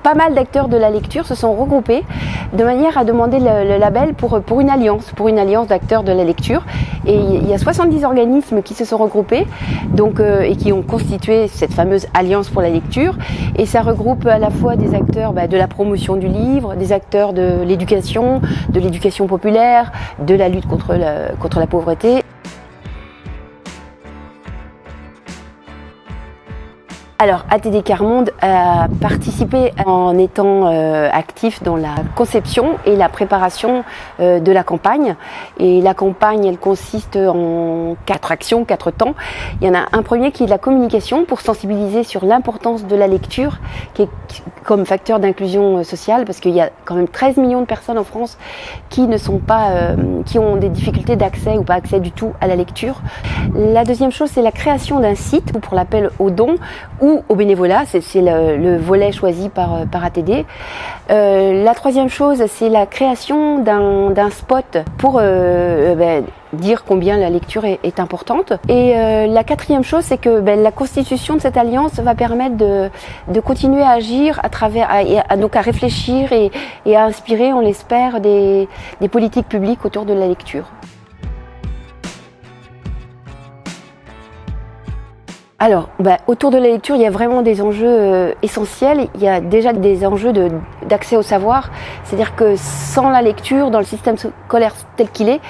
pas mal d'acteurs de la lecture se sont regroupés de manière à demander le label pour une alliance d'acteurs de la lecture. Et il y a 70 organismes qui se sont regroupés et qui ont constitué cette fameuse alliance pour la lecture. Et ça regroupe à la fois des acteurs de la promotion du livre, des acteurs de l'éducation populaire, de la lutte contre la pauvreté. Alors, ATD Quart Monde a participé en étant actif dans la conception et la préparation de la campagne. Et la campagne, elle consiste en 4 actions, 4 temps. Il y en a un premier qui est la communication pour sensibiliser sur l'importance de la lecture, qui est comme facteur d'inclusion sociale, parce qu'il y a quand même 13 millions de personnes en France qui ne sont pas, qui ont des difficultés d'accès ou pas accès du tout à la lecture. La deuxième chose, c'est la création d'un site pour l'appel aux dons ou au bénévolat, c'est le volet choisi par ATD. La troisième chose, c'est la création d'un spot pour dire combien la lecture est importante. Et la quatrième chose, c'est que la constitution de cette alliance va permettre de continuer à agir donc à réfléchir et à inspirer, on l'espère, des politiques publiques autour de la lecture. Alors, autour de la lecture, il y a vraiment des enjeux essentiels. Il y a déjà des enjeux d'accès au savoir. C'est-à-dire que sans la lecture, dans le système scolaire tel qu'il est,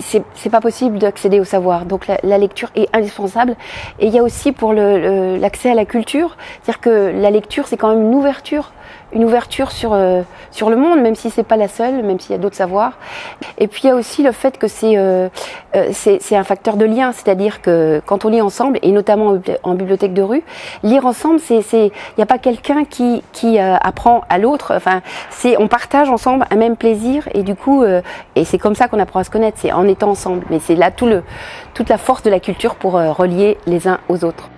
c'est pas possible d'accéder au savoir. Donc la lecture est indispensable. Et il y a aussi pour l'accès à la culture, c'est-à-dire que la lecture, c'est quand même une ouverture sur le monde, même si c'est pas la seule, même s'il y a d'autres savoirs. Et puis il y a aussi le fait que c'est un facteur de lien, c'est-à-dire que quand on lit ensemble, et notamment en bibliothèque de rue, lire ensemble, il n'y a pas quelqu'un qui apprend à l'autre. Enfin, on partage ensemble un même plaisir, et du coup, et c'est comme ça qu'on apprend à se connaître, c'est en étant ensemble. Mais c'est là toute la force de la culture pour relier les uns aux autres.